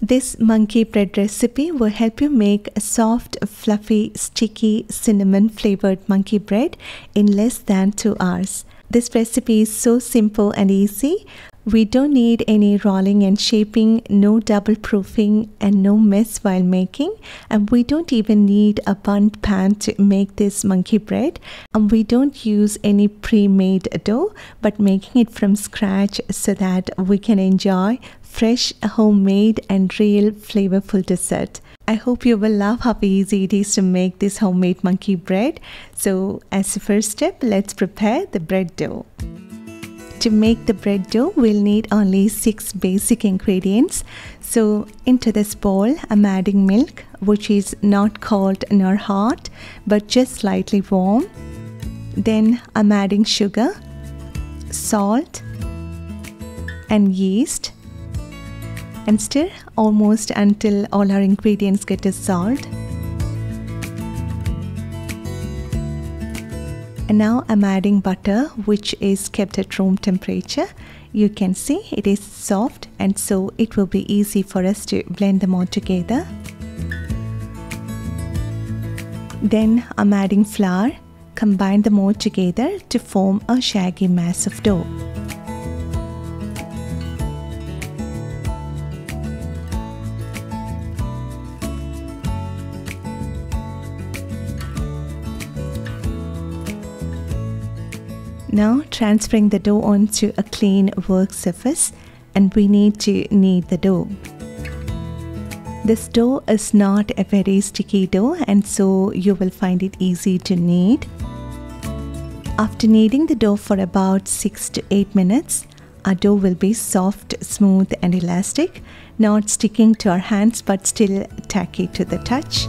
This monkey bread recipe will help you make a soft, fluffy, sticky, cinnamon flavored monkey bread in less than 2 hours. This recipe is so simple and easy. We don't need any rolling and shaping, no double proofing, and no mess while making. And we don't even need a bundt pan to make this monkey bread. And we don't use any pre-made dough, but making it from scratch so that we can enjoy fresh, homemade, and real flavorful dessert. I hope you will love how easy it is to make this homemade monkey bread. So as the first step, let's prepare the bread dough. To make the bread dough, we'll need only 6 basic ingredients. So into this bowl, I'm adding milk, which is not cold nor hot, but just slightly warm. Then I'm adding sugar, salt, and yeast. And stir almost until all our ingredients get dissolved. And now I'm adding butter, which is kept at room temperature. You can see it is soft, and so it will be easy for us to blend them all together. Then I'm adding flour. Combine them all together to form a shaggy mass of dough. Now transferring the dough onto a clean work surface, and we need to knead the dough. This dough is not a very sticky dough, and so you will find it easy to knead. After kneading the dough for about 6 to 8 minutes, our dough will be soft, smooth and elastic, not sticking to our hands but still tacky to the touch.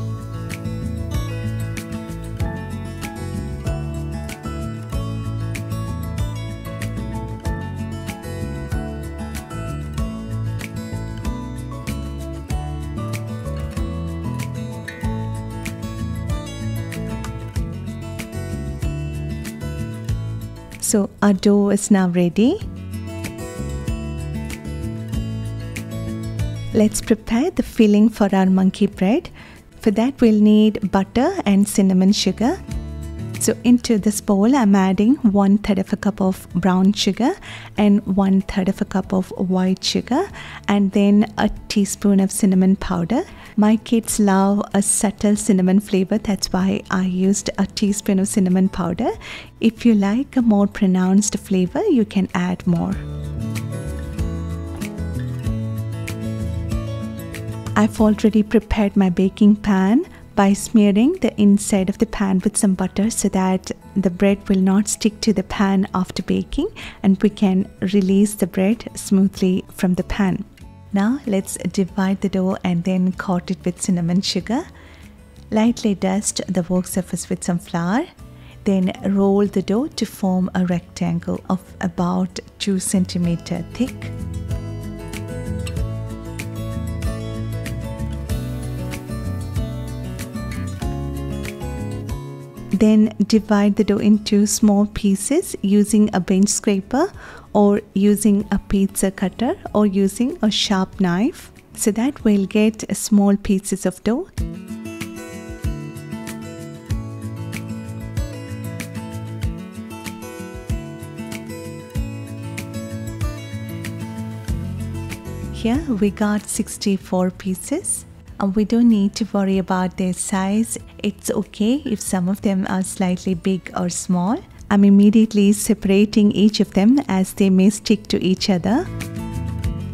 So our dough is now ready. Let's prepare the filling for our monkey bread. For that we'll need butter and cinnamon sugar. So into this bowl I'm adding 1/3 of a cup of brown sugar and 1/3 of a cup of white sugar, and then a teaspoon of cinnamon powder. My kids love a subtle cinnamon flavor, that's why I used a teaspoon of cinnamon powder. If you like a more pronounced flavor, you can add more. I've already prepared my baking pan by smearing the inside of the pan with some butter so that the bread will not stick to the pan after baking, and we can release the bread smoothly from the pan. Now let's divide the dough and then coat it with cinnamon sugar. Lightly dust the work surface with some flour. Then roll the dough to form a rectangle of about 2 cm thick. Then divide the dough into small pieces using a bench scraper or using a pizza cutter or using a sharp knife, so that we'll get small pieces of dough. Here we got 64 pieces. We don't need to worry about their size. It's okay if some of them are slightly big or small. I'm immediately separating each of them as they may stick to each other.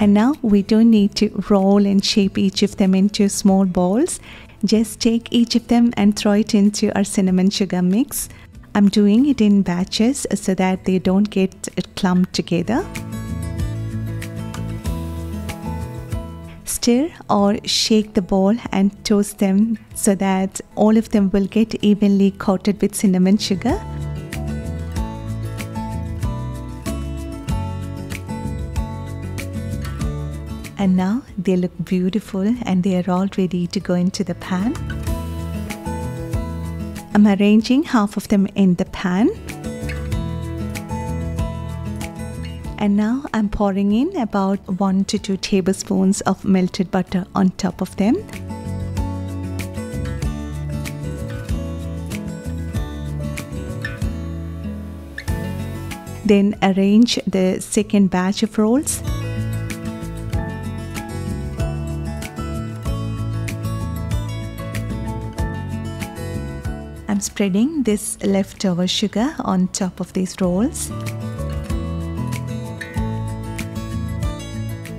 And now we don't need to roll and shape each of them into small balls. Just take each of them and throw it into our cinnamon sugar mix. I'm doing it in batches so that they don't get clumped together. Stir or shake the ball and toast them so that all of them will get evenly coated with cinnamon sugar. And now they look beautiful and they are all ready to go into the pan. I'm arranging half of them in the pan. And now I'm pouring in about 1 to 2 tablespoons of melted butter on top of them. Then arrange the second batch of rolls. I'm spreading this leftover sugar on top of these rolls.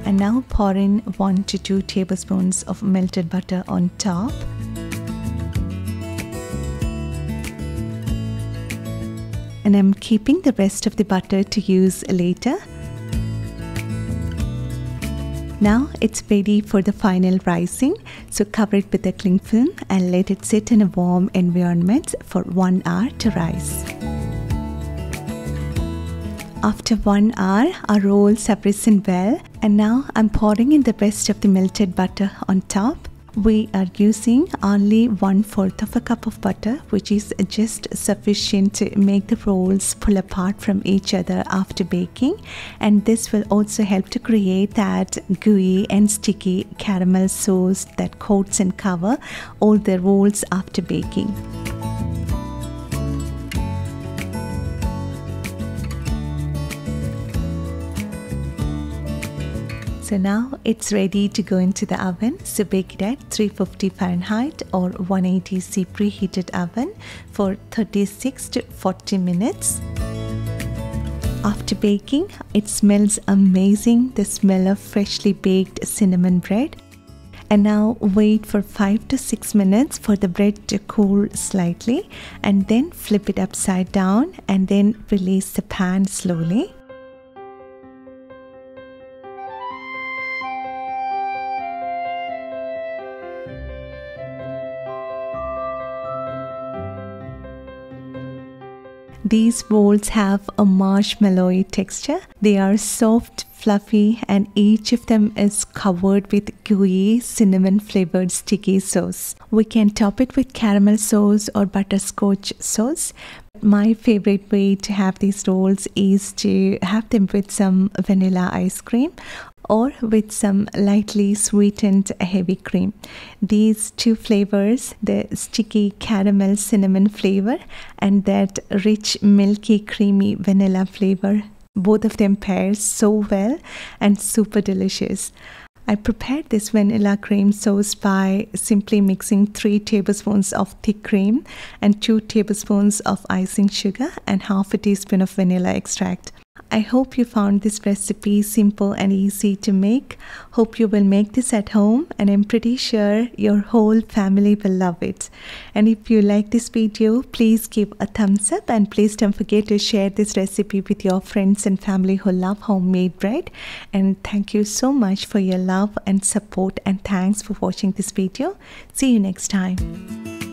And now pour in 1 to 2 tablespoons of melted butter on top. And I'm keeping the rest of the butter to use later. Now it's ready for the final rising, so cover it with a cling film and let it sit in a warm environment for 1 hour to rise. After 1 hour, our rolls have risen well, and now I'm pouring in the rest of the melted butter on top. We are using only 1/4 of a cup of butter, which is just sufficient to make the rolls pull apart from each other after baking, and this will also help to create that gooey and sticky caramel sauce that coats and covers all the rolls after baking. So now it's ready to go into the oven. So bake it at 350 Fahrenheit or 180 C preheated oven for 36 to 40 minutes. After baking, it smells amazing, the smell of freshly baked cinnamon bread. And now wait for 5 to 6 minutes for the bread to cool slightly, and then flip it upside down and then release the pan slowly. These rolls have a marshmallowy texture. They are soft, fluffy, and each of them is covered with gooey, cinnamon flavored sticky sauce. We can top it with caramel sauce or butterscotch sauce. My favorite way to have these rolls is to have them with some vanilla ice cream or with some lightly sweetened heavy cream. These two flavors, the sticky caramel cinnamon flavor and that rich milky creamy vanilla flavor, both of them pair so well and super delicious. I prepared this vanilla cream sauce by simply mixing 3 tablespoons of thick cream and 2 tablespoons of icing sugar and half a teaspoon of vanilla extract. I hope you found this recipe simple and easy to make. Hope you will make this at home, and I'm pretty sure your whole family will love it. And if you like this video, please give a thumbs up, and please don't forget to share this recipe with your friends and family who love homemade bread. And thank you so much for your love and support, and thanks for watching this video. See you next time.